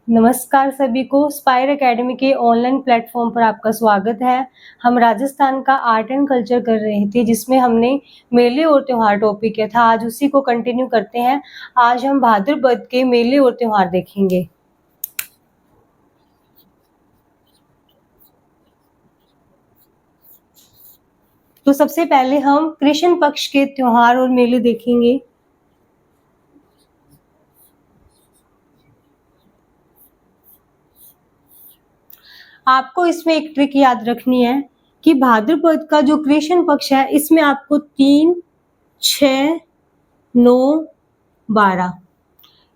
नमस्कार सभी को, स्पायर एकेडमी के ऑनलाइन प्लेटफॉर्म पर आपका स्वागत है। हम राजस्थान का आर्ट एंड कल्चर कर रहे थे, जिसमें हमने मेले और त्योहार टॉपिक किया था। आज उसी को कंटिन्यू करते हैं। आज हम भाद्रपद के मेले और त्योहार देखेंगे। तो सबसे पहले हम कृष्ण पक्ष के त्योहार और मेले देखेंगे। आपको इसमें एक ट्रिक याद रखनी है कि भाद्रपद का जो कृष्ण पक्ष है, इसमें आपको 3, 6, 9, 12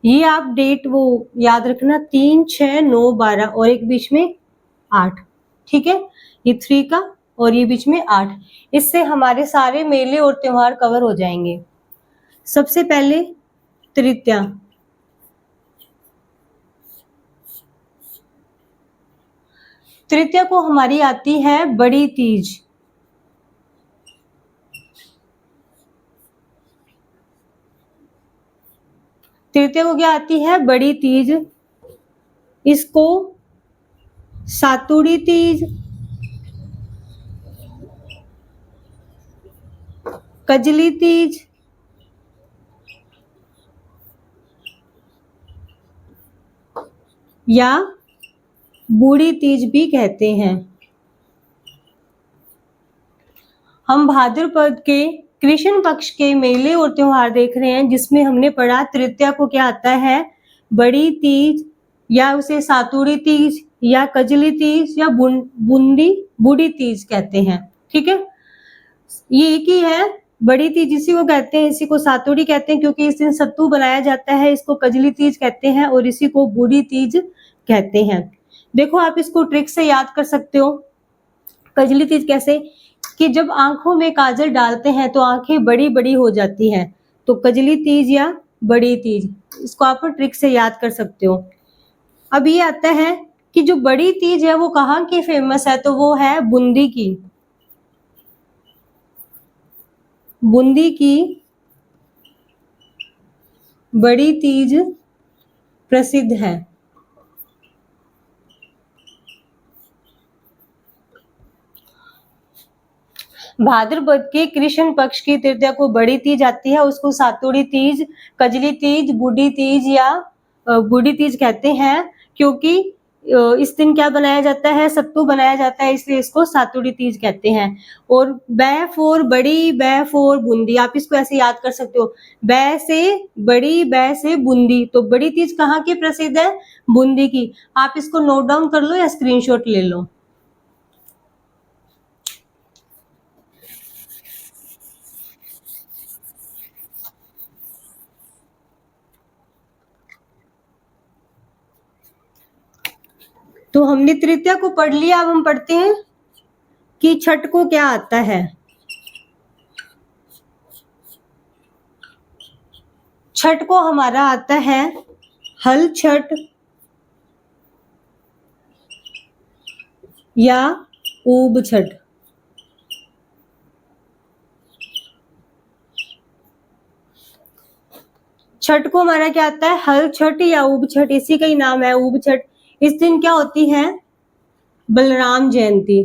ये आप डेट वो याद रखना, 3, 6, 9, 12 और एक बीच में 8। ठीक है, ये 3 का और ये बीच में 8। इससे हमारे सारे मेले और त्योहार कवर हो जाएंगे। सबसे पहले तृतीया। तृतीया को हमारी आती है बड़ी तीज। तृतीया को क्या आती है? बड़ी तीज। इसको सातुड़ी तीज, कजली तीज, या बूढ़ी तीज भी कहते हैं। हम भाद्रपद के कृष्ण पक्ष के मेले और त्योहार देख रहे हैं, जिसमें हमने पढ़ा तृतीया को क्या आता है? बड़ी तीज, या उसे सातुड़ी तीज, या कजली तीज, या बूढ़ी तीज कहते हैं। ठीक है, ये एक ही है। बड़ी तीज इसी को कहते हैं, इसी को सातुड़ी कहते हैं क्योंकि इस दिन सत्तू बनाया जाता है। इसको कजली तीज कहते हैं और इसी को बूढ़ी तीज कहते हैं। देखो, आप इसको ट्रिक से याद कर सकते हो। कजली तीज कैसे? कि जब आंखों में काजल डालते हैं तो आंखें बड़ी बड़ी हो जाती हैं, तो कजली तीज या बड़ी तीज, इसको आप ट्रिक से याद कर सकते हो। अब ये आता है कि जो बड़ी तीज है वो कहाँ की फेमस है? तो वो है बूंदी की। बूंदी की बड़ी तीज प्रसिद्ध है। भाद्रपद के कृष्ण पक्ष की तृतीया को बड़ी तीज आती है, उसको सातुड़ी तीज, कजली तीज, बूढ़ी तीज या बूढ़ी तीज कहते हैं, क्योंकि इस दिन क्या बनाया जाता है? सत्तू बनाया जाता है, इसलिए इसको सातुड़ी तीज कहते हैं। और बै फोर बड़ी, बै फोर बूंदी, आप इसको ऐसे याद कर सकते हो। बै से बड़ी, बै से बूंदी, तो बड़ी तीज कहाँ की प्रसिद्ध है? बूंदी की। आप इसको नोट डाउन कर लो या स्क्रीनशॉट ले लो। तो हमने तृतीया को पढ़ लिया। अब हम पढ़ते हैं कि छठ को क्या आता है। छठ को हमारा आता है हल छठ या ऊब छठ। छठ को हमारा क्या आता है? हल छठ या ऊब छठ, इसी का ही नाम है ऊब छठ। इस दिन क्या होती है? बलराम जयंती।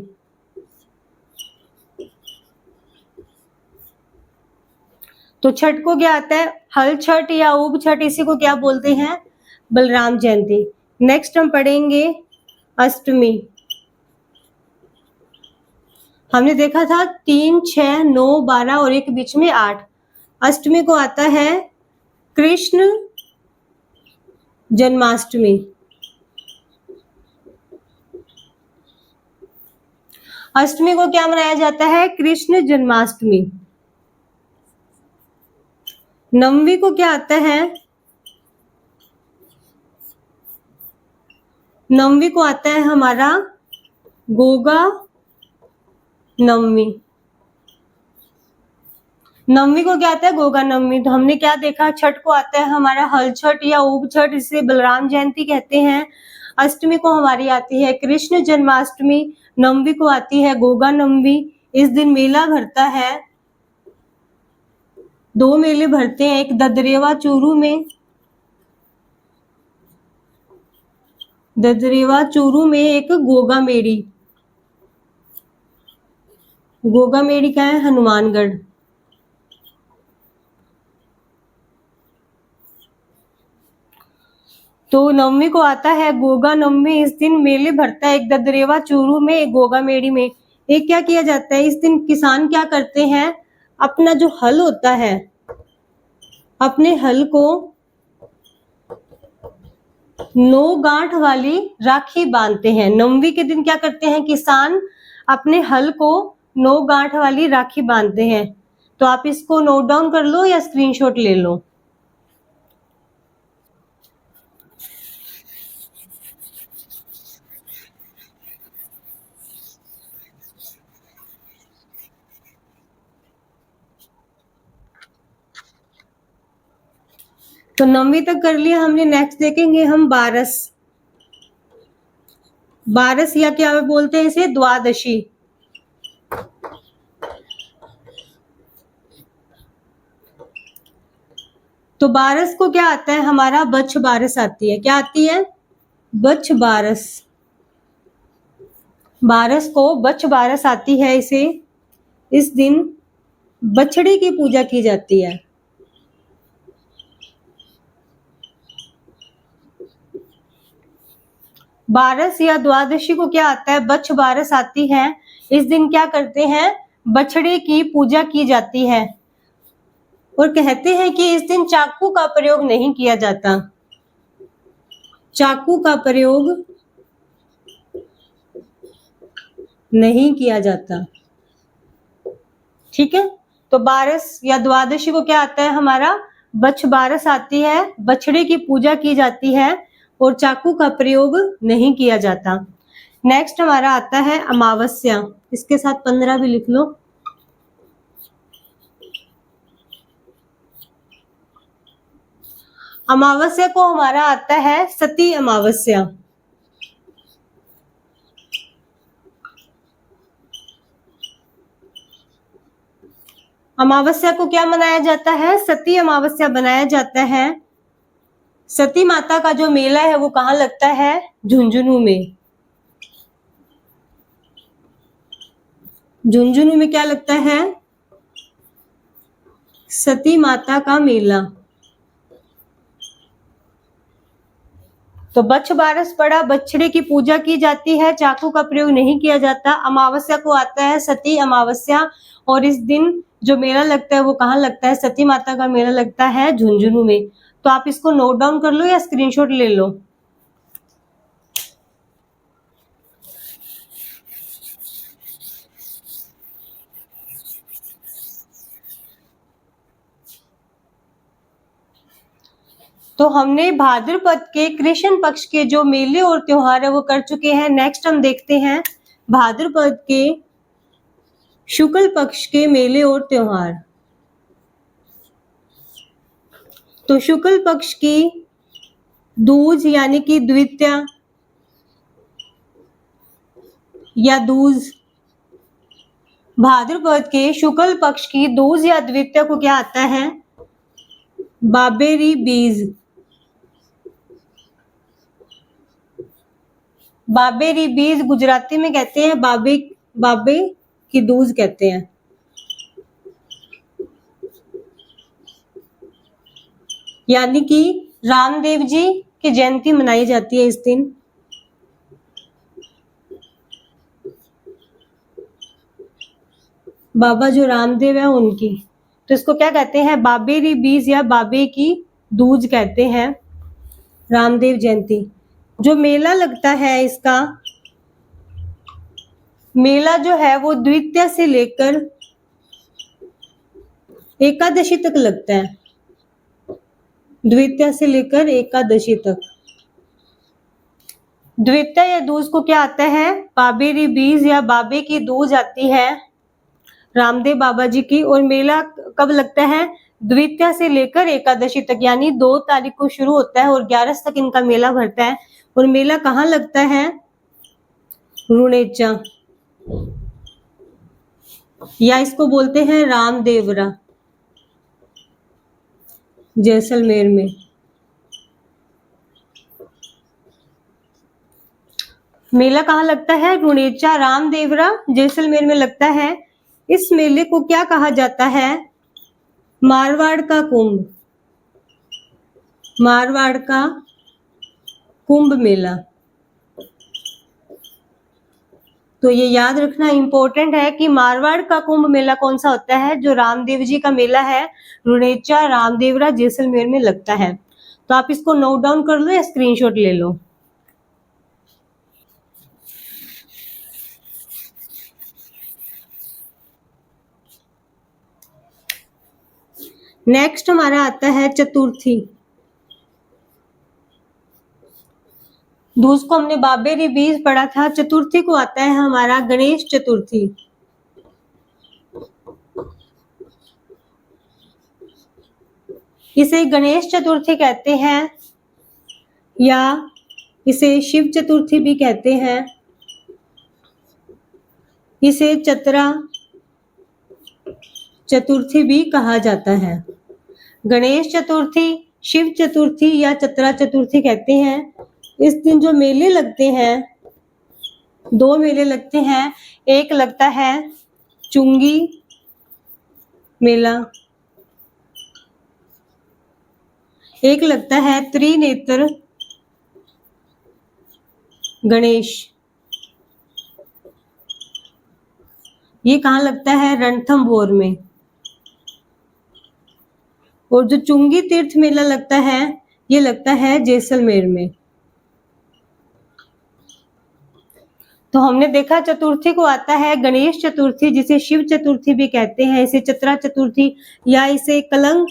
तो छठ को क्या आता है? हल छठ या ऊब छठ, इसी को क्या बोलते हैं? बलराम जयंती। नेक्स्ट हम पढ़ेंगे अष्टमी। हमने देखा था 3, 6, 9, 12 और एक बीच में 8। अष्टमी को आता है कृष्ण जन्माष्टमी। अष्टमी को क्या मनाया जाता है? कृष्ण जन्माष्टमी। नवमी को क्या आता है? नवमी को आता है हमारा गोगा नवमी। नवमी को क्या आता है? गोगा नवमी। तो हमने क्या देखा? छठ को आता है हमारा हल छठ या ऊब छठ, इसे बलराम जयंती कहते हैं। अष्टमी को हमारी आती है कृष्ण जन्माष्टमी। नवमी को आती है गोगा नवमी। इस दिन मेला भरता है। 2 मेले भरते हैं, एक ददरेवा चूरू में ददरेवा चूरू में एक गोगा मेड़ी, गोगा मेड़ी क्या है? हनुमानगढ़। तो नवमी को आता है गोगा नवमी। इस दिन मेले भरता है एक ददरेवा चूरू में, एक गोगा मेड़ी में। एक क्या किया जाता है इस दिन? किसान क्या करते हैं, अपना जो हल होता है, अपने हल को 9 गांठ वाली राखी बांधते हैं। नवमी के दिन क्या करते हैं किसान? अपने हल को 9 गांठ वाली राखी बांधते हैं। तो आप इसको नोट डाउन कर लो या स्क्रीनशॉट ले लो। तो नवमी तक कर लिया हमने। नेक्स्ट देखेंगे हम बारस। बारस या क्या बोलते हैं इसे? द्वादशी। तो बारस को क्या आता है हमारा? बच्छ बारस आती है। क्या आती है? बच्छ बारस। बारस को बच्छ बारस आती है। इस दिन बछड़े की पूजा की जाती है। बारस या द्वादशी को क्या आता है? बच्छ बारस आती है। इस दिन क्या करते हैं? बछड़े की पूजा की जाती है। और कहते हैं कि इस दिन चाकू का प्रयोग नहीं किया जाता। चाकू का प्रयोग नहीं किया जाता। ठीक है। तो बारस या द्वादशी को क्या आता है हमारा? बच्छ बारस आती है। बछड़े की पूजा की जाती है और चाकू का प्रयोग नहीं किया जाता। नेक्स्ट हमारा आता है अमावस्या। इसके साथ 15 भी लिख लो। अमावस्या को हमारा आता है सती अमावस्या। अमावस्या को क्या मनाया जाता है? सती अमावस्या बनाया जाता है। सती माता का जो मेला है वो कहाँ लगता है? झुंझुनू में। झुंझुनू में क्या लगता है? सती माता का मेला। तो बच्छ बारस पड़ा, बछड़े की पूजा की जाती है, चाकू का प्रयोग नहीं किया जाता। अमावस्या को आता है सती अमावस्या और इस दिन जो मेला लगता है वो कहाँ लगता है? सती माता का मेला लगता है झुंझुनू में। तो आप इसको नोट डाउन कर लो या स्क्रीनशॉट ले लो। तो हमने भाद्रपद के कृष्ण पक्ष के जो मेले और त्योहार है वो कर चुके हैं। नेक्स्ट हम देखते हैं भाद्रपद के शुक्ल पक्ष के मेले और त्योहार। तो शुक्ल पक्ष की दूज यानी कि द्वितीया या दूज, भाद्रपद के शुक्ल पक्ष की दूज या द्वितीया को क्या आता है? बाबेरी बीज। बाबेरी बीज गुजराती में कहते हैं बाबे, बाबे की दूज कहते हैं। यानी कि रामदेव जी की जयंती मनाई जाती है इस दिन। बाबा जो रामदेव है उनकी। तो इसको क्या कहते हैं? बाबेरी बीज या बाबे की दूज कहते हैं, रामदेव जयंती। जो मेला लगता है इसका, मेला जो है वो द्वितीया से लेकर एकादशी तक लगता है। द्वितीया से लेकर एकादशी तक। द्वितीया या दूज को क्या आता है? बाबेरी बीज या बाबे की दूज आती है रामदेव बाबा जी की। और मेला कब लगता है? द्वितीया से लेकर एकादशी तक, यानी 2 तारीख को शुरू होता है और 11 तक इनका मेला भरता है। और मेला कहाँ लगता है? रुणेचा, या इसको बोलते हैं रामदेवरा, जैसलमेर में। मेला कहाँ लगता है? रुणेचा रामदेवरा जैसलमेर में लगता है। इस मेले को क्या कहा जाता है? मारवाड़ का कुंभ, मारवाड़ का कुंभ मेला। तो ये याद रखना इम्पोर्टेंट है कि मारवाड़ का कुंभ मेला कौन सा होता है? जो रामदेव जी का मेला है, रुणेचा रामदेवरा जैसलमेर में लगता है। तो आप इसको नोट डाउन कर लो या स्क्रीनशॉट ले लो। नेक्स्ट हमारा आता है चतुर्थी। दूज को हमने बाबेरी बीज पढ़ा था। चतुर्थी को आता है हमारा गणेश चतुर्थी। इसे गणेश चतुर्थी कहते हैं या इसे शिव चतुर्थी भी कहते हैं। इसे चतरा चतुर्थी भी कहा जाता है। गणेश चतुर्थी, शिव चतुर्थी या चतरा चतुर्थी कहते हैं। इस दिन जो मेले लगते हैं, दो मेले लगते हैं। एक लगता है चुंगी मेला, एक लगता है त्रिनेत्र गणेश। ये कहाँ लगता है? रणथंभौर में। और जो चुंगी तीर्थ मेला लगता है, ये लगता है जैसलमेर में। तो हमने देखा चतुर्थी को आता है गणेश चतुर्थी, जिसे शिव चतुर्थी भी कहते हैं। इसे चतरा चतुर्थी या इसे कलंक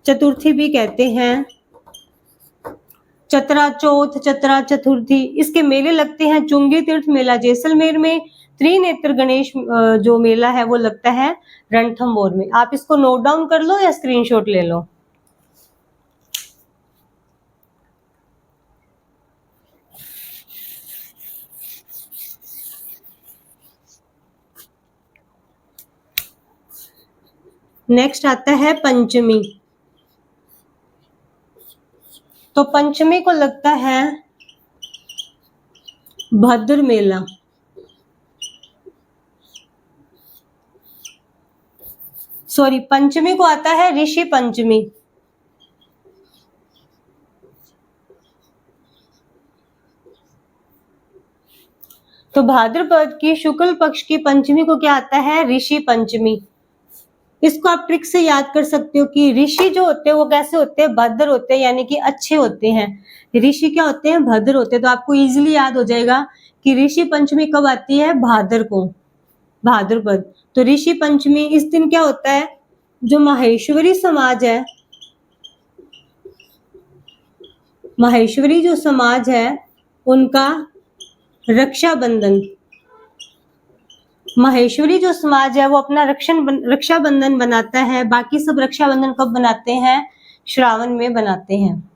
चतुर्थी भी कहते हैं। चतरा चौथ, चतरा चतुर्थी, इसके मेले लगते हैं। चुंगी तीर्थ मेला जैसलमेर में, त्रिनेत्र गणेश जो मेला है वो लगता है रणथंभौर में। आप इसको नोट डाउन कर लो या स्क्रीनशॉट ले लो। नेक्स्ट आता है पंचमी। तो पंचमी को लगता है भद्र मेला। सॉरी, पंचमी को आता है ऋषि पंचमी। तो भाद्रपद की शुक्ल पक्ष की पंचमी को क्या आता है? ऋषि पंचमी। इसको आप ट्रिक से याद कर सकते हो कि ऋषि जो होते हैं वो कैसे होते हैं? भद्र होते हैं, यानी कि अच्छे होते हैं। ऋषि क्या होते हैं? भद्र होते हैं। तो आपको इजीली याद हो जाएगा कि ऋषि पंचमी कब आती है? भाद्र को, भाद्रपद। तो ऋषि पंचमी इस दिन क्या होता है? जो माहेश्वरी समाज है, माहेश्वरी जो समाज है उनका रक्षाबंधन, माहेश्वरी जो समाज है वो अपना रक्षाबंधन बनाता है। बाकी सब रक्षाबंधन कब बनाते हैं? श्रावण में बनाते हैं।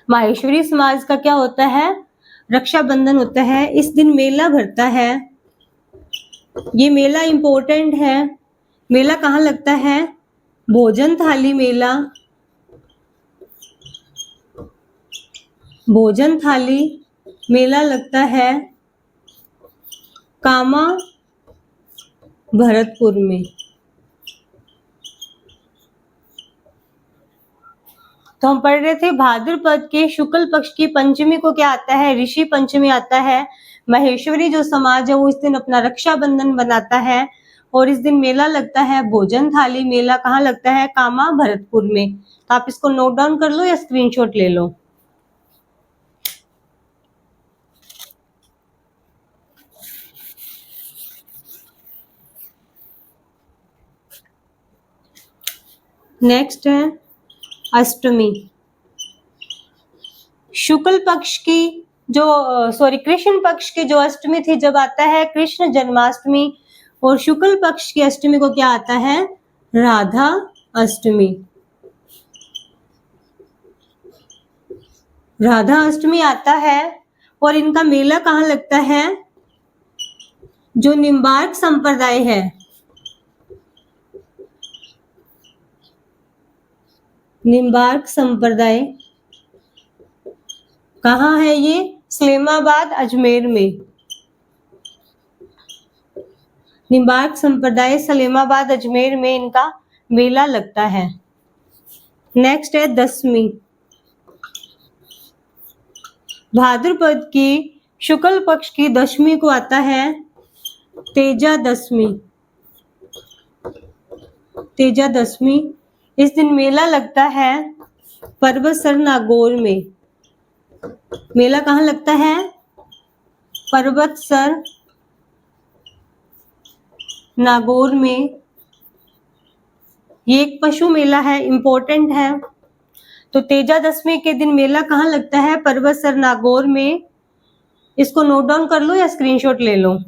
माहेश्वरी समाज का क्या होता है? रक्षाबंधन होता है। इस दिन मेला भरता है। ये मेला इंपॉर्टेंट है। मेला कहाँ लगता है? भोजन थाली मेला, भोजन थाली मेला लगता है कामा भरतपुर में। तो हम पढ़ रहे थे भाद्रपद के शुक्ल पक्ष की पंचमी को क्या आता है? ऋषि पंचमी आता है। महेश्वरी जो समाज है वो इस दिन अपना रक्षाबंधन बनाता है और इस दिन मेला लगता है भोजन थाली मेला। कहाँ लगता है? कामा भरतपुर में। तो आप इसको नोट डाउन कर लो या स्क्रीनशॉट ले लो। नेक्स्ट है अष्टमी। शुक्ल पक्ष की जो कृष्ण पक्ष की जो अष्टमी थी जब आता है कृष्ण जन्माष्टमी, और शुक्ल पक्ष की अष्टमी को क्या आता है? राधा अष्टमी। राधा अष्टमी आता है और इनका मेला कहाँ लगता है? जो निम्बार्क संप्रदाय है, निम्बार्क संप्रदाय कहाँ है? ये सलेमाबाद अजमेर में। निम्बार्क संप्रदाय सलेमाबाद अजमेर में इनका मेला लगता है। नेक्स्ट है दशमी। भाद्रपद की शुक्ल पक्ष की दशमी को आता है तेजा दशमी। तेजा दशमी, इस दिन मेला लगता है पर्वतसर नागौर में। मेला कहाँ लगता है? पर्वतसर नागौर में। ये एक पशु मेला है, इंपॉर्टेंट है। तो तेजा दशमी के दिन मेला कहाँ लगता है? पर्वतसर नागौर में। इसको नोट डाउन कर लो या स्क्रीनशॉट ले लो।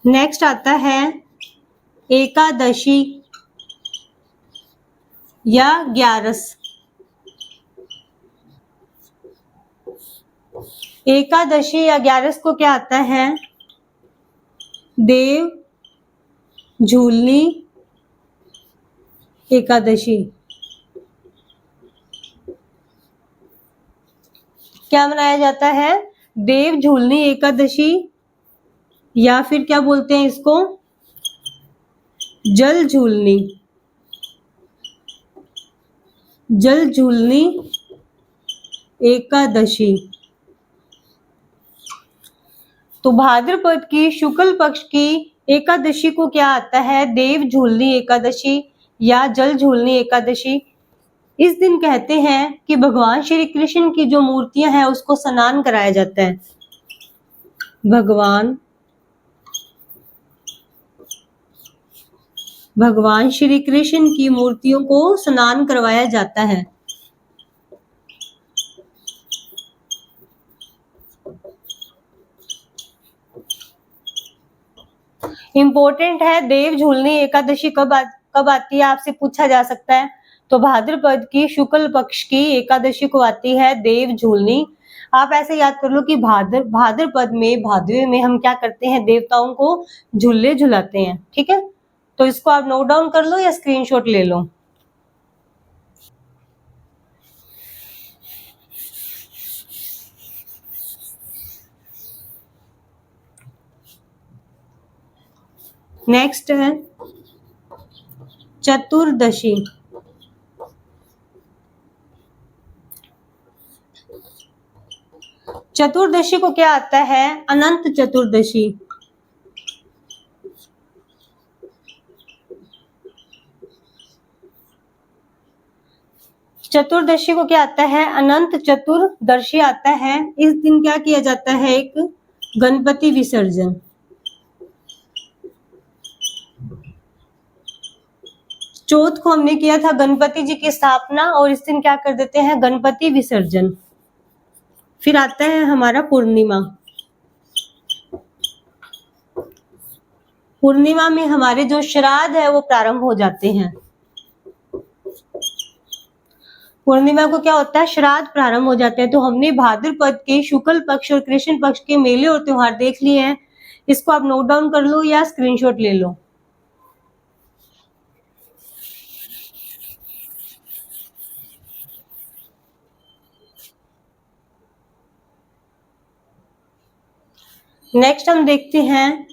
नेक्स्ट आता है एकादशी या ग्यारस। एकादशी या ग्यारस को क्या आता है? देव झूलनी एकादशी। क्या मनाया जाता है? देव झूलनी एकादशी, या फिर क्या बोलते हैं इसको? जल झूलनी। जल झूलनी एकादशी। तो भाद्रपद की शुक्ल पक्ष की एकादशी को क्या आता है? देव झूलनी एकादशी या जल झूलनी एकादशी। इस दिन कहते हैं कि भगवान श्री कृष्ण की जो मूर्तियां हैं उसको स्नान कराया जाता है। भगवान श्री कृष्ण की मूर्तियों को स्नान करवाया जाता है। इंपॉर्टेंट है, देव झूलनी एकादशी कब आती है आपसे पूछा जा सकता है। तो भाद्रपद की शुक्ल पक्ष की एकादशी को आती है देव झूलनी। आप ऐसे याद कर लो कि भाद्रपद में, भादवे में हम क्या करते हैं? देवताओं को झूले झुलाते हैं। ठीक है, तो इसको आप नोट डाउन कर लो या स्क्रीनशॉट ले लो। नेक्स्ट है चतुर्दशी। चतुर्दशी को क्या आता है? अनंत चतुर्दशी। चतुर्दशी को क्या आता है? अनंत चतुर्दशी आता है। इस दिन क्या किया जाता है? एक गणपति विसर्जन। चौथ को हमने किया था गणपति जी की स्थापना, और इस दिन क्या कर देते हैं? गणपति विसर्जन। फिर आता है हमारा पूर्णिमा। पूर्णिमा में हमारे जो श्राद्ध है वो प्रारंभ हो जाते हैं। पूर्णिमा को क्या होता है? श्राद्ध प्रारंभ हो जाते हैं। तो हमने भाद्रपद के शुक्ल पक्ष और कृष्ण पक्ष के मेले और त्योहार देख लिए हैं। इसको आप नोट डाउन कर लो या स्क्रीनशॉट ले लो। नेक्स्ट हम देखते हैं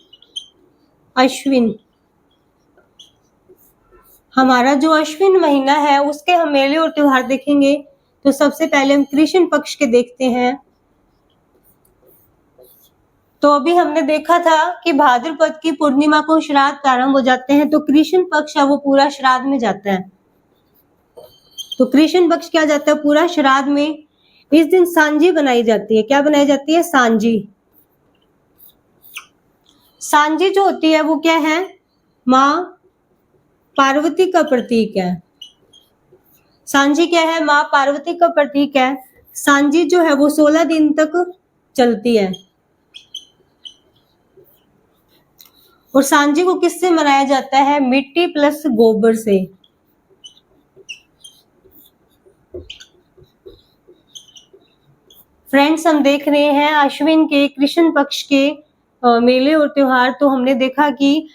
अश्विन। हमारा जो अश्विन महीना है उसके हम मेले और त्योहार देखेंगे। तो सबसे पहले हम कृष्ण पक्ष के देखते हैं। तो अभी हमने देखा था कि भाद्रपद की पूर्णिमा को श्राद्ध प्रारंभ हो जाते हैं, तो कृष्ण पक्ष है वो पूरा श्राद्ध में जाता है। तो कृष्ण पक्ष क्या जाता है? पूरा श्राद्ध में। इस दिन सांझी बनाई जाती है। क्या बनाई जाती है? सांझी। सांझी जो होती है वो क्या है? माँ पार्वती का प्रतीक है। सांझी क्या है? माँ पार्वती का प्रतीक है। सांझी जो है वो 16 दिन तक चलती है। और सांझी को किससे मनाया जाता है? मिट्टी प्लस गोबर से। फ्रेंड्स, हम देख रहे हैं अश्विन के कृष्ण पक्ष के मेले और त्योहार। तो हमने देखा कि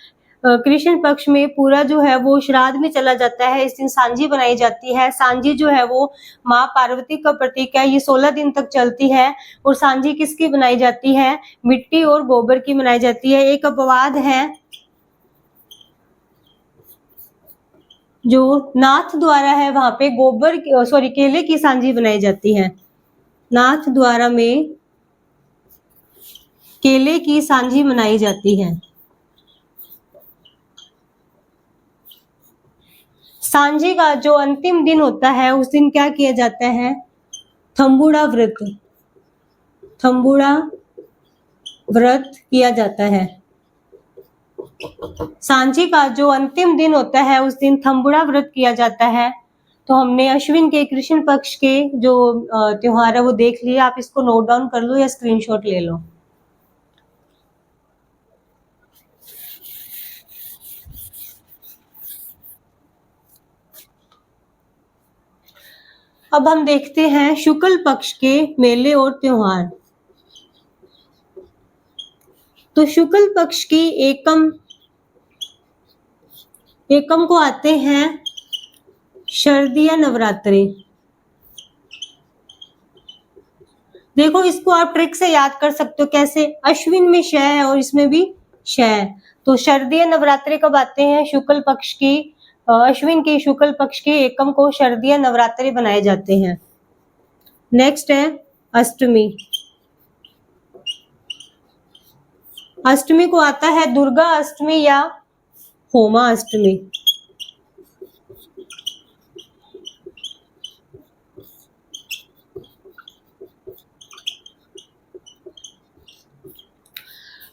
कृष्ण पक्ष में पूरा जो है वो श्राद्ध में चला जाता है। इस दिन सांझी बनाई जाती है। सांझी जो है वो माँ पार्वती का प्रतीक है। ये 16 दिन तक चलती है। और सांझी किसकी बनाई जाती है? मिट्टी और गोबर की बनाई जाती है। एक अपवाद है जो नाथ द्वारा है, वहां पे केले की सांझी बनाई जाती है। नाथ द्वारा में केले की सांझी बनाई जाती है। सांझी का जो अंतिम दिन होता है उस दिन क्या किया जाता है? थम्बुड़ा व्रत। थम्बुड़ा व्रत किया जाता है। सांझी का जो अंतिम दिन होता है उस दिन थम्बुड़ा व्रत किया जाता है। तो हमने अश्विन के कृष्ण पक्ष के जो त्योहार है वो देख लिया। आप इसको नोट डाउन कर लो या स्क्रीनशॉट ले लो। अब हम देखते हैं शुक्ल पक्ष के मेले और त्योहार। तो शुक्ल पक्ष की एकम को आते हैं शारदीय नवरात्रि। देखो, इसको आप ट्रिक से याद कर सकते हो। कैसे? अश्विन में श है और इसमें भी श है। तो शारदीय नवरात्रि कब आते हैं? शुक्ल पक्ष की अश्विन के शुक्ल पक्ष के एकम को शारदीय नवरात्रि बनाए जाते हैं। नेक्स्ट है अष्टमी। अष्टमी को आता है दुर्गा अष्टमी या होमा अष्टमी।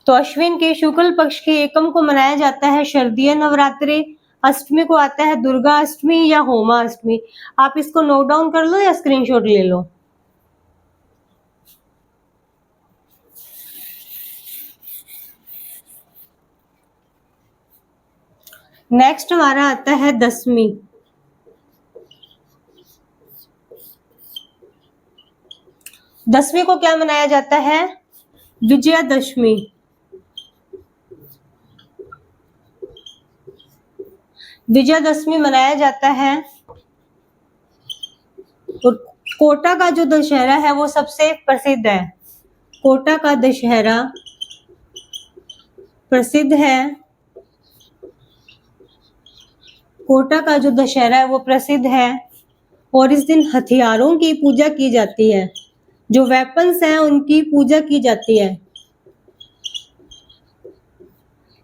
तो अश्विन के शुक्ल पक्ष के एकम को मनाया जाता है शारदीय नवरात्रि। अष्टमी को आता है दुर्गा अष्टमी या होमा अष्टमी। आप इसको नोट डाउन कर लो या स्क्रीनशॉट ले लो। नेक्स्ट हमारा आता है दशमी। दशमी को क्या मनाया जाता है? विजयादशमी। विजयादशमी मनाया जाता है। और कोटा का जो दशहरा है वो सबसे प्रसिद्ध है। कोटा का दशहरा प्रसिद्ध है। कोटा का जो दशहरा है वो प्रसिद्ध है। और इस दिन हथियारों की पूजा की जाती है। जो वेपन्स हैं उनकी पूजा की जाती है।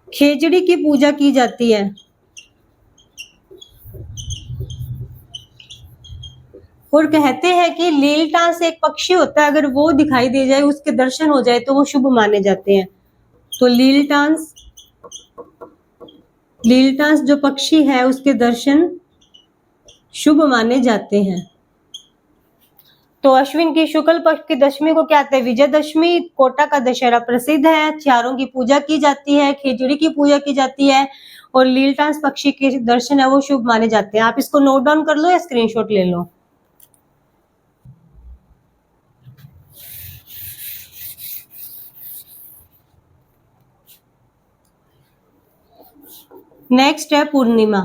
खेजड़ी की पूजा की जाती है। और कहते हैं कि लीलटास एक पक्षी होता है, अगर वो दिखाई दे जाए, उसके दर्शन हो जाए तो वो शुभ माने जाते हैं। तो लीलटास जो पक्षी है उसके दर्शन शुभ माने जाते हैं। तो अश्विन की शुक्ल पक्ष की दशमी को क्या कहते हैं? विजयदशमी। कोटा का दशहरा प्रसिद्ध है। हथियारों की पूजा की जाती है। खिचड़ी की पूजा की जाती है। और लीलटास पक्षी के दर्शन है वो शुभ माने जाते हैं। आप इसको नोट डाउन कर लो या स्क्रीनशॉट ले लो। नेक्स्ट है पूर्णिमा।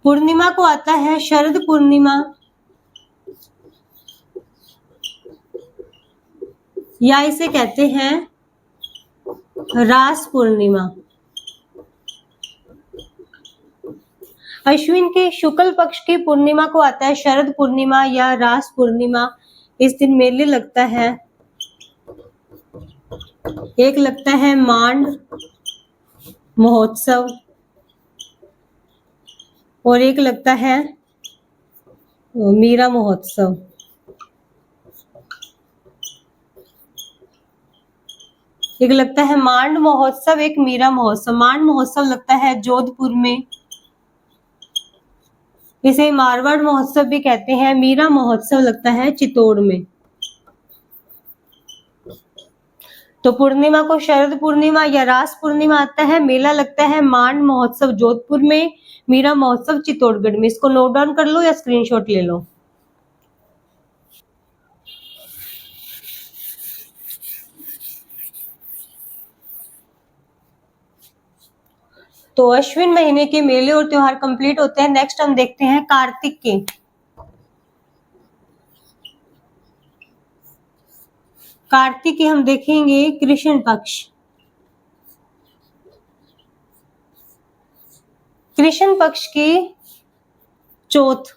पूर्णिमा को आता है शरद पूर्णिमा या इसे कहते हैं रास पूर्णिमा। अश्विन के शुक्ल पक्ष की पूर्णिमा को आता है शरद पूर्णिमा या रास पूर्णिमा। इस दिन मेले लगता है। एक लगता है मांड महोत्सव और एक लगता है मीरा महोत्सव। एक लगता है मांड महोत्सव, एक मीरा महोत्सव। मांड महोत्सव लगता है जोधपुर में। इसे मारवाड़ महोत्सव भी कहते हैं। मीरा महोत्सव लगता है चित्तौड़ में। तो पूर्णिमा को शरद पूर्णिमा या रास पूर्णिमा आता है। मेला लगता है मांड महोत्सव जोधपुर में, मीरा महोत्सव चित्तौड़गढ़ में। इसको नोट डाउन कर लो या स्क्रीनशॉट ले लो। तो अश्विन महीने के मेले और त्योहार कंप्लीट होते हैं। नेक्स्ट हम देखते हैं कार्तिक के। कार्तिक के हम देखेंगे कृष्ण पक्ष। कृष्ण पक्ष की चौथ,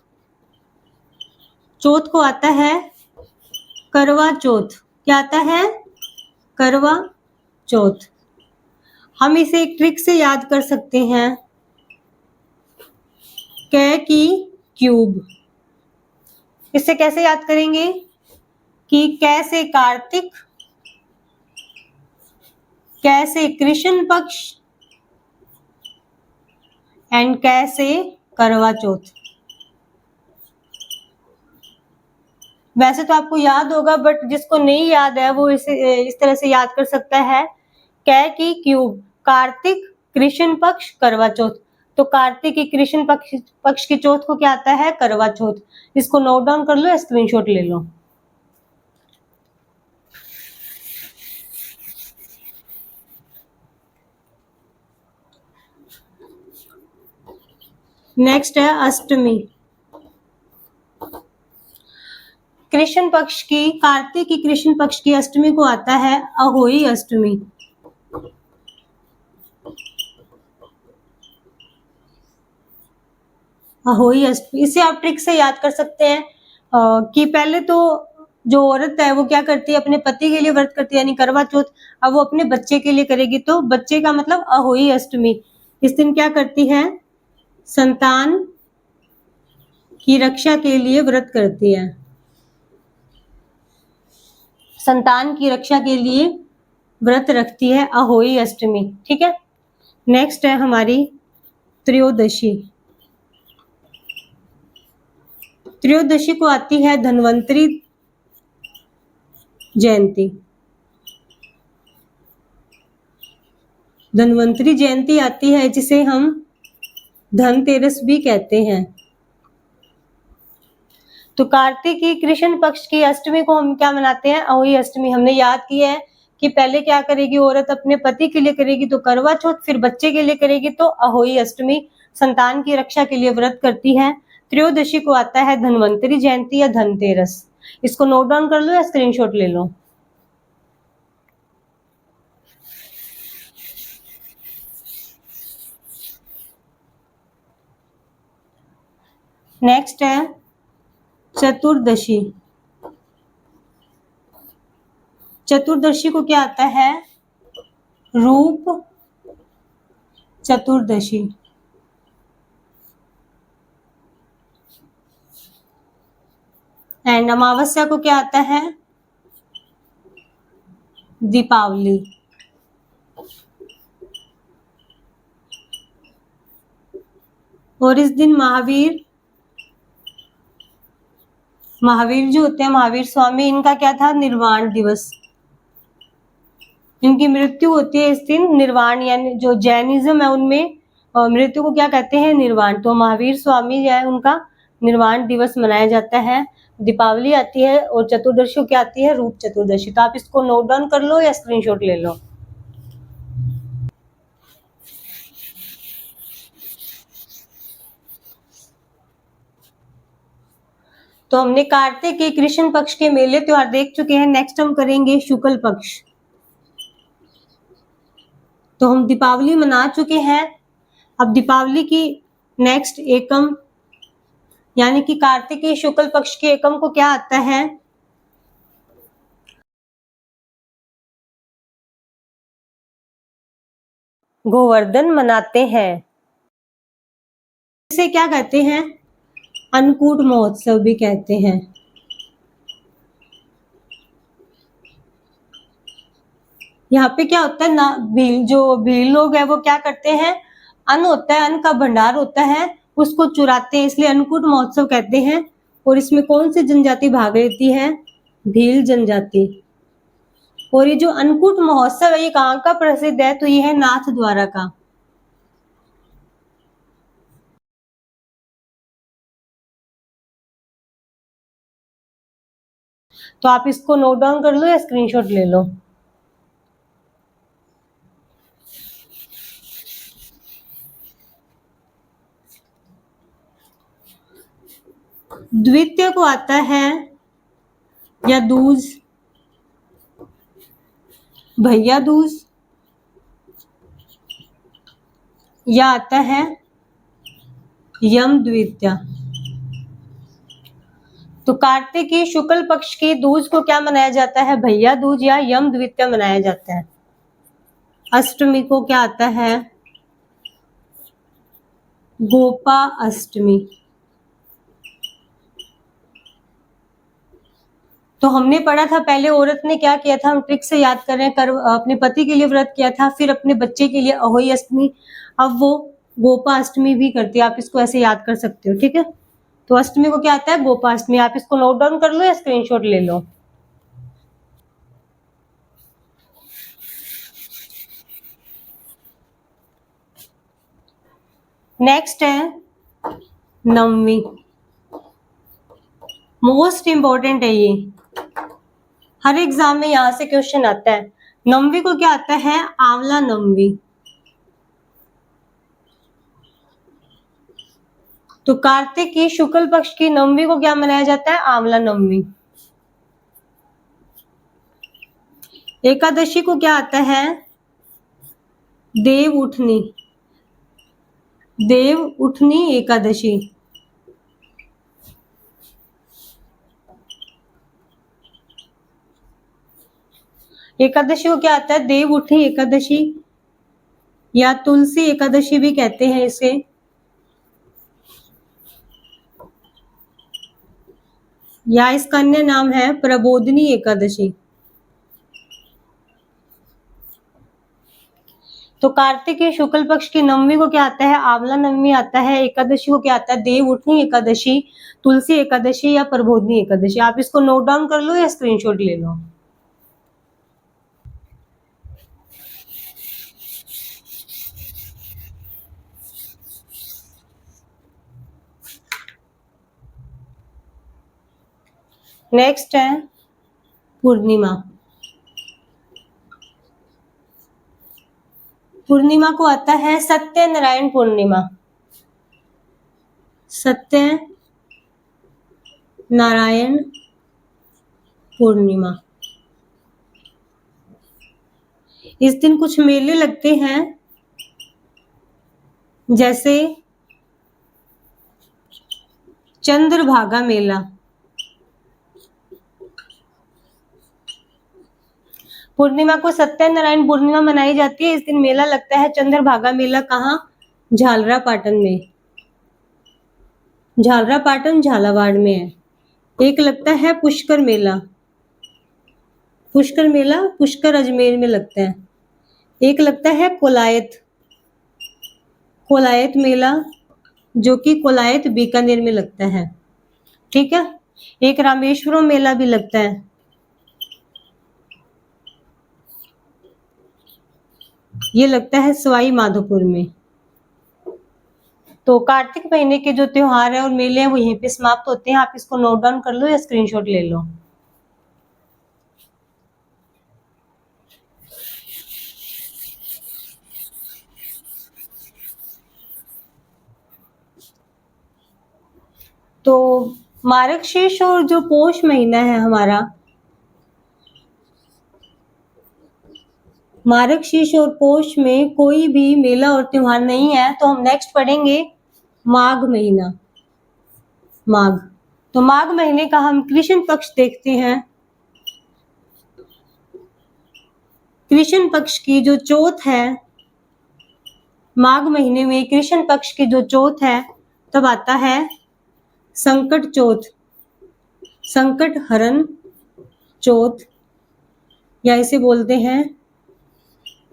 चौथ को आता है करवा चौथ। क्या आता है? करवा चौथ। हम इसे एक ट्रिक से याद कर सकते हैं, कै की क्यूब। इससे कैसे याद करेंगे कि कै से कार्तिक, कै से कृष्ण पक्ष एंड कै से करवा चौथ। वैसे तो आपको याद होगा, बट जिसको नहीं याद है वो इसे इस तरह से याद कर सकता है, कै की क्यूब, कार्तिक, कृष्ण पक्ष, करवा चौथ। तो कार्तिक की कृष्ण पक्ष की चौथ को क्या आता है? करवा चौथ। इसको नोट डाउन कर लो या स्क्रीनशॉट ले लो। नेक्स्ट है अष्टमी। कृष्ण पक्ष की, कार्तिक की कृष्ण पक्ष की अष्टमी को आता है अहोई अष्टमी। अहोई अष्टमी, इसे आप ट्रिक से याद कर सकते हैं कि पहले तो जो औरत है वो क्या करती है, अपने पति के लिए व्रत करती है यानी करवा चौथ। अब वो अपने बच्चे के लिए करेगी, तो बच्चे का मतलब अहोई अष्टमी। इस दिन क्या करती है? संतान की रक्षा के लिए व्रत करती है। संतान की रक्षा के लिए व्रत रखती है अहोई अष्टमी। ठीक है। नेक्स्ट है हमारी त्रयोदशी। त्रयोदशी को आती है धन्वंतरी जयंती। धन्वंतरी जयंती आती है जिसे हम धनतेरस भी कहते हैं। तो कार्तिक की कृष्ण पक्ष की अष्टमी को हम क्या मनाते हैं? अहोई अष्टमी। हमने याद किया है कि पहले क्या करेगी औरत? अपने पति के लिए करेगी तो करवा चौथ, फिर बच्चे के लिए करेगी तो अहोई अष्टमी। संतान की रक्षा के लिए व्रत करती है। त्रयोदशी को आता है धन्वंतरी जयंती या धनतेरस। इसको नोट डाउन कर लो या स्क्रीनशॉट ले लो। नेक्स्ट है चतुर्दशी। चतुर्दशी को क्या आता है? रूप चतुर्दशी। एंड अमावस्या को क्या आता है? दीपावली। और इस दिन महावीर जो होते हैं, महावीर स्वामी, इनका क्या था? निर्वाण दिवस। इनकी मृत्यु होती है इस दिन। निर्वाण यानी जो जैनिज्म है उनमें मृत्यु को क्या कहते हैं? निर्वाण। तो महावीर स्वामी जो है उनका निर्वाण दिवस मनाया जाता है। दीपावली आती है और चतुर्दशी क्या आती है? रूप चतुर्दशी। तो आप इसको नोट डाउन कर लो या स्क्रीनशॉट ले लो। तो हमने कार्तिक के कृष्ण पक्ष के मेले त्योहार देख चुके हैं। नेक्स्ट हम करेंगे शुक्ल पक्ष। तो हम दीपावली मना चुके हैं। अब दीपावली की नेक्स्ट एकम यानी कि कार्तिक के शुक्ल पक्ष के एकम को क्या आता है? गोवर्धन मनाते हैं। इसे क्या कहते हैं? अन्नकूट महोत्सव भी कहते हैं। यहाँ पे क्या होता है ना, भील लोग है वो क्या करते हैं? अन्न होता है, अन्न का भंडार होता है, उसको चुराते हैं, इसलिए अन्नकूट महोत्सव कहते हैं। और इसमें कौन सी जनजाति भाग लेती है? भील जनजाति। और ये जो अन्नकूट महोत्सव है ये कहाँ का प्रसिद्ध है? तो ये है नाथ द्वारा का। तो आप इसको नोट डाउन कर लो या स्क्रीनशॉट ले लो। द्वितीय को आता है या दूज, भैया दूज, या आता है यम द्वितीया। तो कार्तिक की शुक्ल पक्ष की दूज को क्या मनाया जाता है? भैया दूज या यम द्वितीया मनाया जाता है। अष्टमी को क्या आता है? गोपा अष्टमी। तो हमने पढ़ा था पहले औरत ने क्या किया था, हम ट्रिक से याद कर रहे हैं, अपने पति के लिए व्रत किया था, फिर अपने बच्चे के लिए अहोई अष्टमी, अब वो गोपा अष्टमी भी करती है। आप इसको ऐसे याद कर सकते हो, ठीक है। तो अष्टमी को क्या आता है? गोपा अष्टमी। आप इसको नोट डाउन कर लो या स्क्रीनशॉट ले लो। नेक्स्ट है नवमी। मोस्ट इंपॉर्टेंट है ये, हर एग्जाम में यहां से क्वेश्चन आता है। नवमी को क्या आता है? आंवला नवमी। तो कार्तिक की शुक्ल पक्ष की नवमी को क्या मनाया जाता है? आंवला नवमी। एकादशी को क्या आता है? देव उठनी, देव उठनी एकादशी। एकादशी को क्या आता है? देव उठनी एकादशी या तुलसी एकादशी भी कहते हैं इसे। या इसका अन्य नाम है प्रबोधिनी एकादशी। तो कार्तिक के शुक्ल पक्ष की नवमी को क्या आता है? आंवला नवमी आता है। एकादशी को क्या आता है? देव उठनी एकादशी, तुलसी एकादशी या प्रबोधिनी एकादशी। आप इसको नोट डाउन कर लो या स्क्रीनशॉट ले लो। नेक्स्ट है पूर्णिमा। पूर्णिमा को आता है सत्यनारायण पूर्णिमा, सत्य नारायण पूर्णिमा। इस दिन कुछ मेले लगते हैं, जैसे चंद्रभागा मेला। पूर्णिमा को सत्यनारायण पूर्णिमा मनाई जाती है। इस दिन मेला लगता है चंद्रभागा मेला। कहाँ? झालरा पाटन में। झालरा पाटन झालावाड़ में है। एक लगता है पुष्कर मेला, पुष्कर मेला पुष्कर अजमेर में लगता है। एक लगता है कोलायत, कोलायत मेला जो कि कोलायत बीकानेर में लगता है, ठीक है। एक रामेश्वरम मेला भी लगता है, ये लगता है सवाई माधोपुर में। तो कार्तिक महीने के जो त्योहार है और मेले हैं वो यहीं पे समाप्त होते हैं। आप इसको नोट डाउन कर लो या स्क्रीनशॉट ले लो। तो मार्गशीर्ष और जो पौष महीना है हमारा, मार्गशीर्ष और पौष में कोई भी मेला और त्योहार नहीं है। तो हम नेक्स्ट पढ़ेंगे माघ महीना। माघ, तो माघ महीने का हम कृष्ण पक्ष देखते हैं। कृष्ण पक्ष की जो चौथ है, माघ महीने में कृष्ण पक्ष की जो चौथ है तब आता है संकट चौथ, संकट हरण चौथ, या इसे बोलते हैं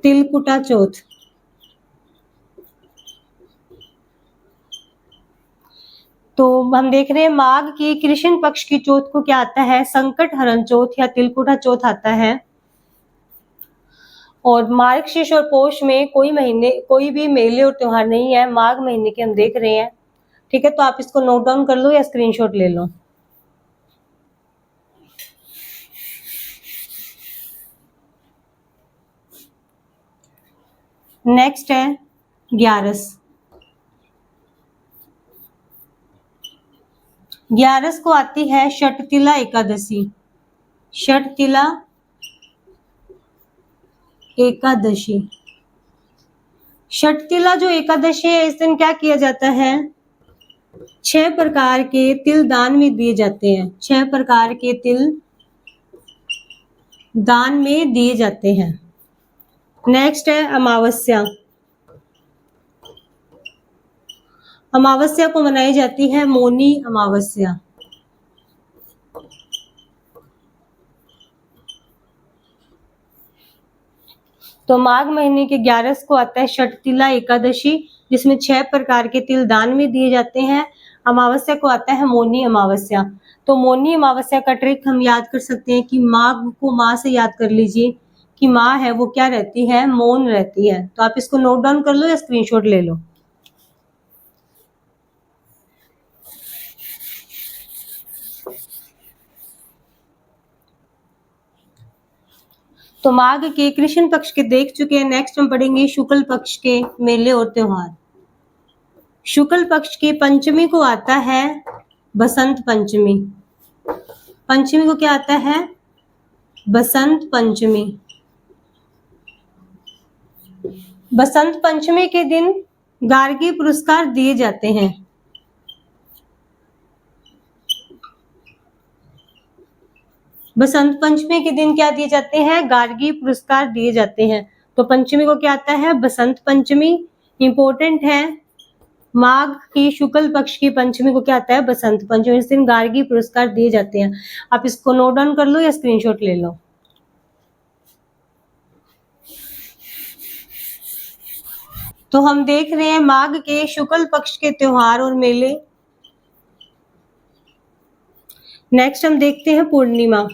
तिलकुटा चौथ। तो हम देख रहे हैं माघ की कृष्ण पक्ष की चौथ को क्या आता है? संकट हरण चौथ या तिलकुटा चौथ आता है। और मार्गशीर्ष और पौष में कोई भी मेले और त्योहार नहीं है, माघ महीने के हम देख रहे हैं। ठीक है, तो आप इसको नोट डाउन कर लो या स्क्रीनशॉट ले लो। नेक्स्ट है ग्यारस। ग्यारस को आती है षटतिला एकादशी। षटतिला एकादशी। षटतिला जो एकादशी है, इस दिन क्या किया जाता है? 6 प्रकार के तिल दान में दिए जाते हैं। 6 प्रकार के तिल दान में दिए जाते हैं। नेक्स्ट है अमावस्या। अमावस्या को मनाई जाती है मौनी अमावस्या। तो माघ महीने के 11 को आता है षटतिला एकादशी, जिसमें 6 प्रकार के तिल दान में दिए जाते हैं। अमावस्या को आता है मौनी अमावस्या। तो मौनी अमावस्या का ट्रिक हम याद कर सकते हैं कि माघ को माँ से याद कर लीजिए कि माँ है वो क्या रहती है? मौन रहती है। तो आप इसको नोट डाउन कर लो या स्क्रीनशॉट ले लो। तो माघ के कृष्ण पक्ष के देख चुके हैं। नेक्स्ट हम पढ़ेंगे शुक्ल पक्ष के मेले और त्योहार। शुक्ल पक्ष की पंचमी को आता है बसंत पंचमी। पंचमी को क्या आता है? बसंत पंचमी। बसंत पंचमी के दिन गार्गी पुरस्कार दिए जाते हैं। बसंत पंचमी के दिन क्या दिए जाते हैं? गार्गी पुरस्कार दिए जाते हैं। तो पंचमी को क्या आता है? बसंत पंचमी। इंपॉर्टेंट है, माघ की शुक्ल पक्ष की पंचमी को क्या आता है? बसंत पंचमी। इस दिन गार्गी पुरस्कार दिए जाते हैं। आप इसको नोट डाउन कर लो या स्क्रीनशॉट ले लो। तो हम देख रहे हैं माघ के शुक्ल पक्ष के त्योहार और मेले। नेक्स्ट हम देखते हैं पूर्णिमा।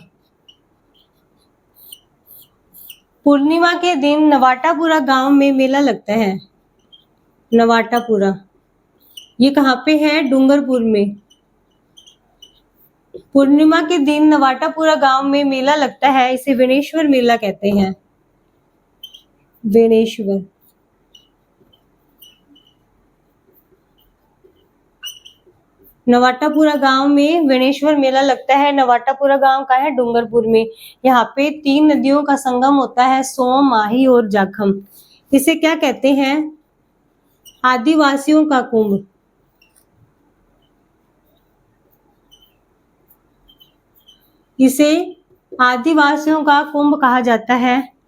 पूर्णिमा के दिन नवाटापुरा गांव में मेला लगता है। नवाटापुरा ये कहाँ पे है? डूंगरपुर में। पूर्णिमा के दिन नवाटापुरा गांव में मेला लगता है। इसे वेणेश्वर मेला कहते हैं। वेणेश्वर। नवाटापुरा गांव में वेणेश्वर मेला लगता है। नवाटापुरा गांव का है डूंगरपुर में। यहाँ पे 3 नदियों का संगम होता है, सोम, माही और जाखम। इसे क्या कहते हैं? आदिवासियों का कुंभ। इसे आदिवासियों का कुंभ कहा जाता है।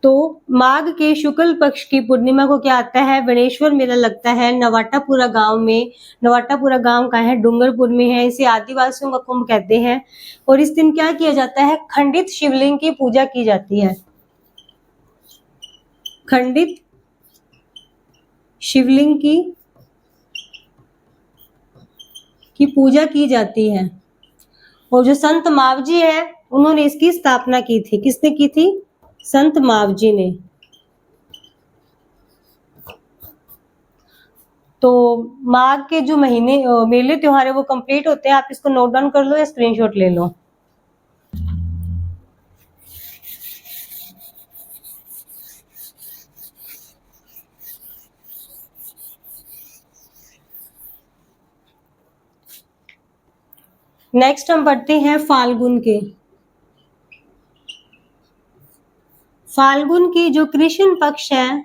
तो माघ के शुक्ल पक्ष की पूर्णिमा को क्या आता है? वेणेश्वर मेला लगता है नवाटापुरा गांव में। नवाटापुरा गांव का है, डूंगरपुर में है। इसे आदिवासियों का कुंभ कहते हैं। और इस दिन क्या किया जाता है? खंडित शिवलिंग की पूजा की जाती है। खंडित शिवलिंग की पूजा की जाती है। और जो संत मावजी है उन्होंने इसकी स्थापना की थी। किसने की थी? संत मावजी ने। तो माघ के जो महीने मेले त्योहार है वो कंप्लीट होते हैं। आप इसको नोट डाउन कर लो या स्क्रीनशॉट ले लो। नेक्स्ट हम पढ़ते हैं फाल्गुन के। फाल्गुन की जो कृष्ण पक्ष है,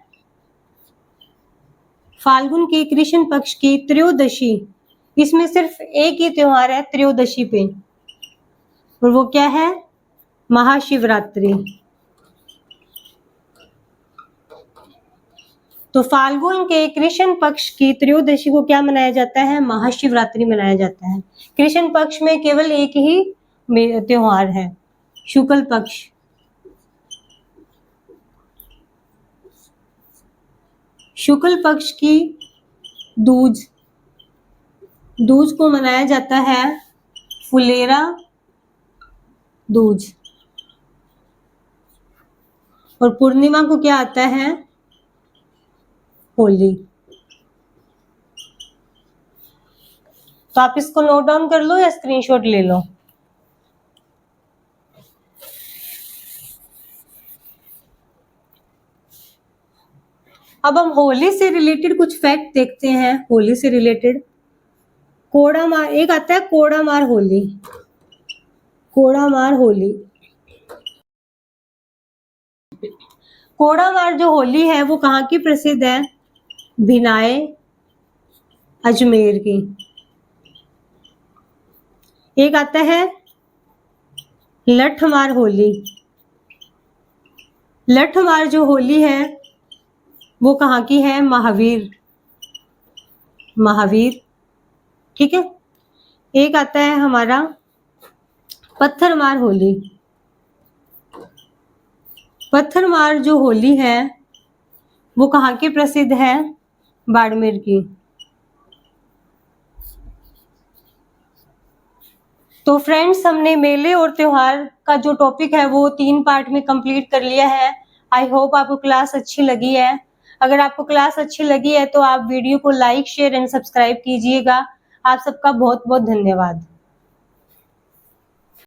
फाल्गुन के कृष्ण पक्ष की त्रयोदशी, इसमें सिर्फ एक ही त्योहार है त्रयोदशी पे, और वो क्या है? महाशिवरात्रि। तो फाल्गुन के कृष्ण पक्ष की त्रयोदशी को क्या मनाया जाता है? महाशिवरात्रि मनाया जाता है। कृष्ण पक्ष में केवल एक ही त्योहार है, शुक्ल पक्ष। शुक्ल पक्ष की दूज, दूज को मनाया जाता है फुलेरा दूज। और पूर्णिमा को क्या आता है? होली। तो आप इसको नोट डाउन कर लो या स्क्रीनशॉट ले लो। अब हम होली से रिलेटेड कुछ फैक्ट देखते हैं। होली से रिलेटेड कोड़ा मार, एक आता है कोड़ा मार होली। कोड़ा मार होली, कोड़ा मार जो होली है वो कहाँ की प्रसिद्ध है? भिनाए, अजमेर की। एक आता है लठमार होली। लठमार जो होली है वो कहाँ की है? महावीर, महावीर, ठीक है। एक आता है हमारा पत्थरमार होली। पत्थरमार जो होली है वो कहाँ की प्रसिद्ध है? बाड़मेर की। तो फ्रेंड्स, हमने मेले और त्योहार का जो टॉपिक है वो 3 पार्ट में कंप्लीट कर लिया है। आई होप आपको क्लास अच्छी लगी है। अगर आपको क्लास अच्छी लगी है तो आप वीडियो को लाइक, शेयर एंड सब्सक्राइब कीजिएगा। आप सबका बहुत बहुत धन्यवाद।